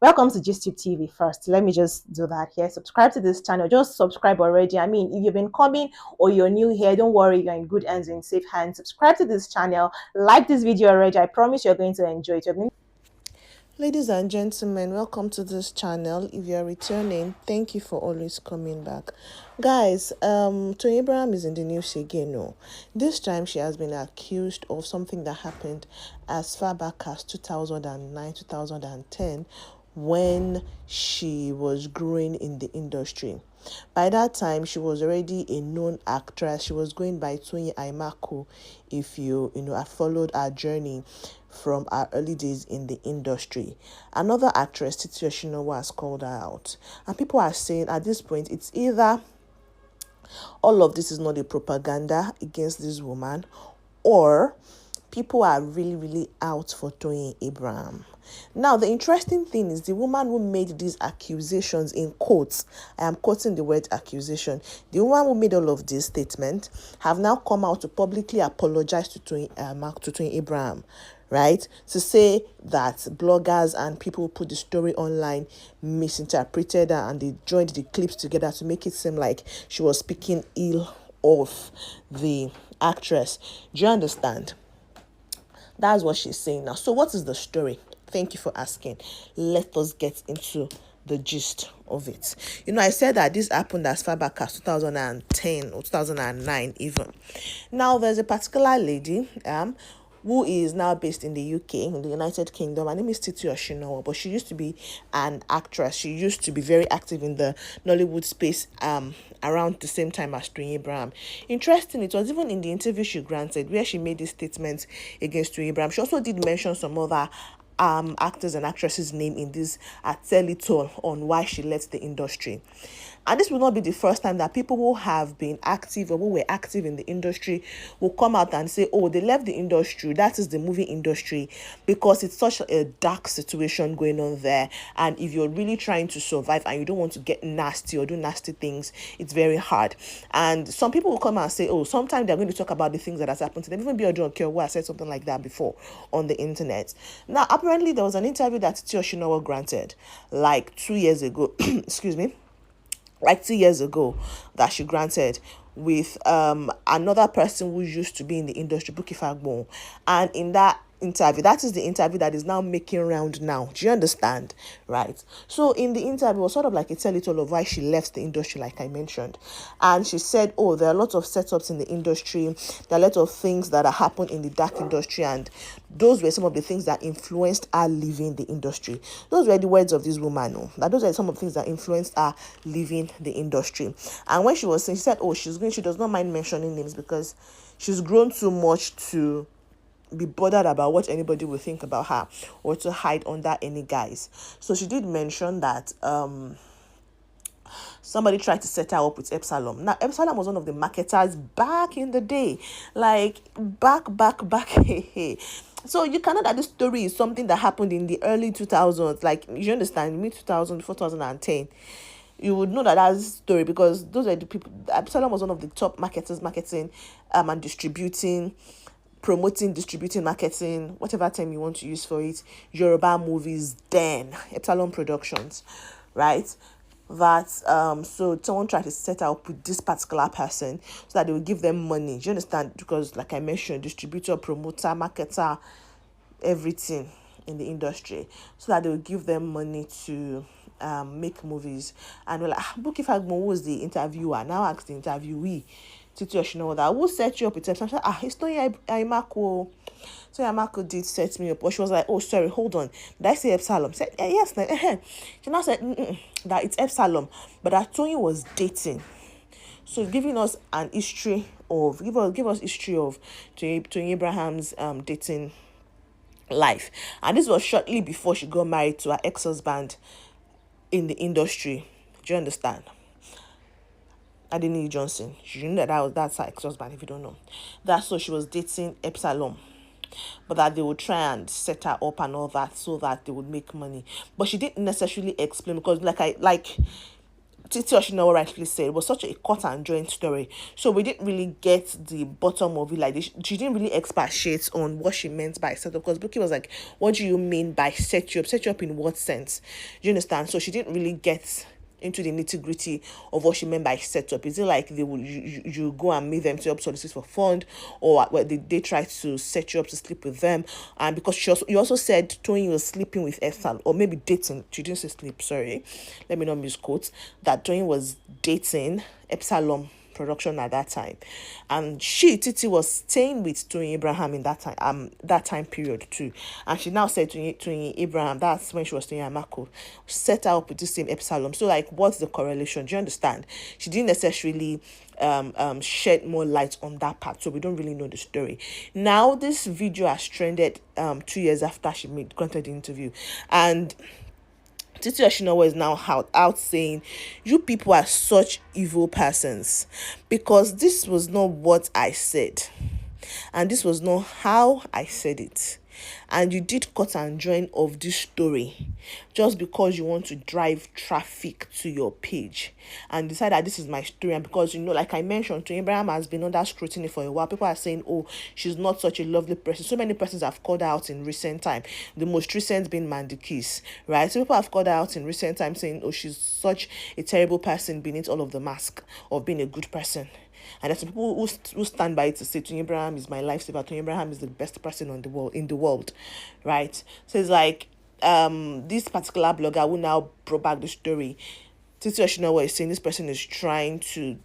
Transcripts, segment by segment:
Welcome to GISTUBE TV first. Let me just do that here. Subscribe to this channel. Just subscribe already. I mean, if you've been coming or you're new here, don't worry, you're in good hands, in safe hands. Subscribe to this channel. Like this video already. I promise you're going to enjoy it. Ladies and gentlemen, welcome to this channel. If you're returning, thank you for always coming back. Guys, Toyin Abraham is in the news again. No, this time she has been accused of something that happened as far back as 2009, 2010, when she was growing in the industry. By that time, she was already a known actress. She was going by Toyin Aimako. If you have followed her journey from our early days in the industry. Another actress, Titi, has called her out. And people are saying at this point, it's either all of this is not a propaganda against this woman, or people are really, really out for Toyin Abraham. Now, the interesting thing is the woman who made these accusations in quotes, I am quoting the word accusation, the woman who made all of these statements have now come out to publicly apologize to Toyin Abraham, right? To say that bloggers and people who put the story online misinterpreted her and they joined the clips together to make it seem like she was speaking ill of the actress. Do you understand? That's what she's saying now. So what is the story? Thank you for asking. Let us get into the gist of it. I said that this happened as far back as 2010 or 2009 even. Now, there's a particular lady who is now based in the UK, in the United Kingdom. Her name is Titi, but she used to be an actress. She used to be very active in the Nollywood space around the same time as Toyin Abraham. Interesting, it was even in the interview she granted where she made this statement against Toyin Abraham. She also did mention some other actors and actresses' name in this tell-it-all on why she left the industry. And this will not be the first time that people who have been active or who were active in the industry will come out and say, oh, they left the industry, that is the movie industry, because it's such a dark situation going on there. And if you're really trying to survive and you don't want to get nasty or do nasty things, it's very hard. And some people will come out and say, oh, sometimes they're going to talk about the things that has happened to them. Even Bia John Kerr, I said something like that before on the internet. Now, apparently, there was an interview that Titi Osinowo granted like 2 years ago. Excuse me. Like 2 years ago, that she granted with another person who used to be in the industry, Buki Fagbon. And in that interview, that is the interview that is now making round now. Do you understand? Right. So in the interview, it was sort of like a tell-it-all of why she left the industry, like I mentioned. And she said, oh, there are a lot of setups in the industry. There are a lot of things that are happening in the dark industry. And those were some of the things that influenced her leaving the industry. Those were the words of this woman. No? That those are some of the things that influenced her leaving the industry. And when she was saying, she said, oh, she does not mind mentioning names because she's grown too much to be bothered about what anybody will think about her or to hide under any guise. So she did mention that somebody tried to set her up with Epsilon. Now, Epsilon was one of the marketers back in the day, like back. So you cannot that this story is something that happened in the early 2000s, like you understand, mid 2000, 2010. You would know that that's a story because those are the people. Epsilon was one of the top marketers, marketing and distributing, marketing, whatever term you want to use for it, Yoruba movies, then Epsilon Productions, right? That so someone tried to set up with this particular person so that they would give them money. Do you understand? Because like I mentioned, distributor, promoter, marketer, everything in the industry, so that they would give them money to make movies. And we're like, Buki Fagbon was the interviewer. Now ask the interviewee, Titi Osinowo, that who set you up with him? So I said, it's Toyin Aimako. So Aimako did set me up. But she was like, oh, sorry, hold on. Did I say Epsilon? I said, yes. She now said, that it's Epsilon. But that Toyin was dating. So giving us an history of, give us history of Toyin Abraham's dating life. And this was shortly before she got married to her ex-husband in the industry. Do you understand? Adeniyi Johnson. You know that's her ex-husband if you don't know. That's so she was dating Epsilon. But that they would try and set her up and all that so that they would make money. But she didn't necessarily explain because Titi Oshinowo rightly said, it was such a cut and joint story. So we didn't really get the bottom of it. Like she didn't really expatiate on what she meant by set up. Because Buki was like, what do you mean by set you up? Set you up in what sense? Do you understand? So she didn't really get into the nitty-gritty of what she meant by setup. Is it like they will you go and meet them to help solicit for fund, or what they try to set you up to sleep with them? And because you also said Toyin was sleeping with Ethel, or maybe dating. She didn't say sleep, sorry, let me not misquote, that Toyin was dating Epsilon production at that time, and Titi was staying with Toyin Abraham in that time period too. And she now said to Toyin Abraham, that's when she was Toyin Amako, set her up with the same Epsilon. So like, what's the correlation? Do you understand? She didn't necessarily shed more light on that part, so we don't really know the story. Now this video has trended 2 years after she granted the interview, and Titi Oshinowo is now out saying, you people are such evil persons, because this was not what I said, and this was not how I said it. And you did cut and join of this story just because you want to drive traffic to your page and decide that this is my story. And because, like I mentioned, Toyin Abraham has been under scrutiny for a while. People are saying, oh, she's not such a lovely person. So many persons have called her out in recent time. The most recent being Mandy Kiss, right? So people have called her out in recent time saying, oh, she's such a terrible person beneath all of the mask of being a good person. And there's some people who stand by it to say Toyin Abraham is my lifesaver. Toyin Abraham is the best person in the world, right? So it's like this particular blogger who now brought back the story. Titi Oshinowo is saying this person is trying to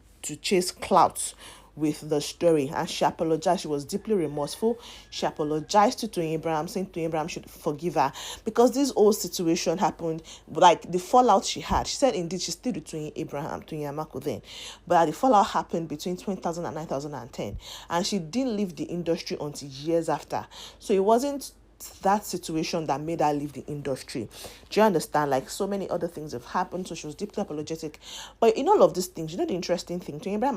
chase clout with the story, and she apologized. She was deeply remorseful. She apologized to Toyin Abraham, saying Toyin Abraham should forgive her, because this whole situation happened, like the fallout she had. She said indeed she stayed with Toyin Amako then, but the fallout happened between 2009 and 2010, and she didn't leave the industry until years after. So it wasn't that situation that made her leave the industry. Do you understand? Like, so many other things have happened, so she was deeply apologetic. But in all of these things, the interesting thing, Toyin Abraham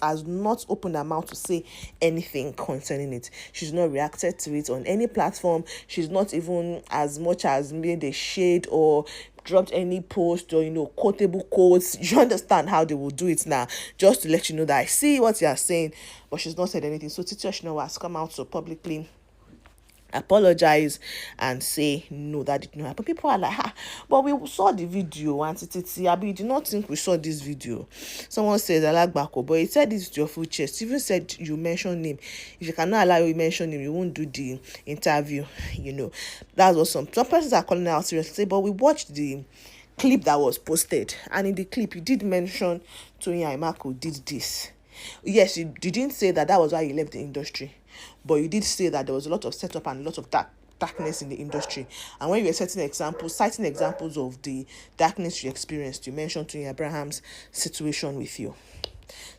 has not opened her mouth to say anything concerning it. She's not reacted to it on any platform. She's not even as much as made a shade or dropped any post or quotable quotes. You understand how they will do it now, just to let you know that I see what you are saying, but she's not said anything. So Titi Oshinowo has come out so publicly apologize and say no, that did not happen. People are like, but we saw the video, and Titi, Abi, do not think we saw this video. Someone says Alagbako, but he said this to your full chest. Even said you mention him. If you cannot allow you mention him, you won't do the interview. That's what some persons are calling out seriously. But we watched the clip that was posted, and in the clip you did mention Toyin Amako did this. Yes, you didn't say that was why you left the industry, but you did say that there was a lot of setup and a lot of darkness in the industry. And when you were citing examples of the darkness you experienced, you mentioned Toyin Abraham's situation with you.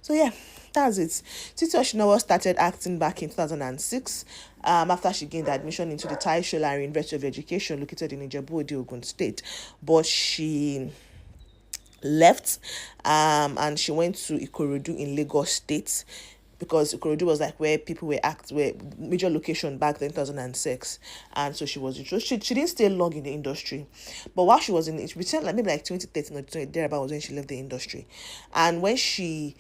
So yeah, that's it. Titi Oshinowo started acting back in 2006 after she gained admission into the Tai Sholari University of Education located in Ijebu-Ode, Ogun State. But she left and she went to Ikorodu in Lagos State, because Ikorodu was like where people were major location back then, 2006. And so she didn't stay long in the industry, but while she was in it, she maybe like 2013 or 20 thereabout was when she left the industry. And when she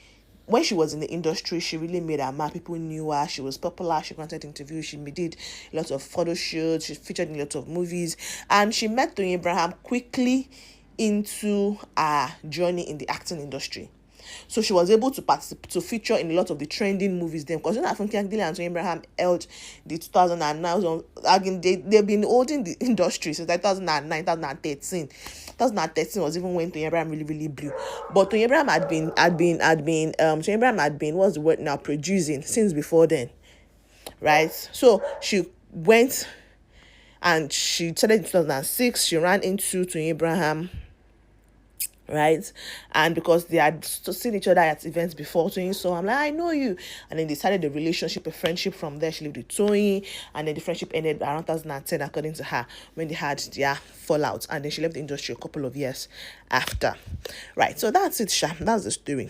was in the industry, she really made her mark. People knew her. She was popular. She granted interviews. She did a lot of photo shoots. She featured in a lot of movies, and she met Toyin Abraham quickly into her journey in the acting industry. So she was able to feature in a lot of the trending movies then, because Afunke Akindele and Toyin Abraham held the 2009. They've been holding the industry since like 2009, 2013. 2013 was even when Toyin Abraham really, really blew. But Toyin Abraham had been what's the word now, producing since before then, right? So she went and she started in 2006. She ran into Toyin Abraham, right? And because they had seen each other at events before, Toyin saw, I'm like, I know you. And then they started a relationship, a friendship. From there, she lived with Toyin, and then the friendship ended around 2010, according to her, when they had their fallout. And then she left the industry a couple of years after, right? So that's it, Sha. That's the story.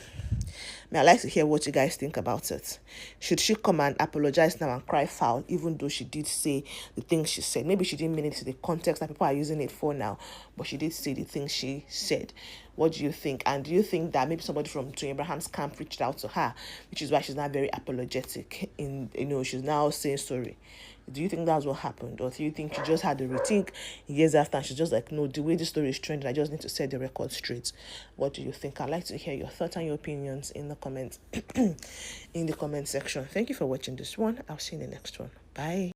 May I like to hear what you guys think about it. Should she come and apologize now and cry foul, even though she did say the things she said? Maybe she didn't mean it to the context that people are using it for now, but she did say the things she said. What do you think? And do you think that maybe somebody from Toyin Abraham's camp reached out to her, which is why she's now very apologetic in, she's now saying sorry? Do you think that's what happened? Or do you think she just had a rethink years after and she's just like, no, the way this story is trending, I just need to set the record straight? What do you think? I'd like to hear your thoughts and your opinions in the comments in the comment section. Thank you for watching this one. I'll see you in the next one. Bye.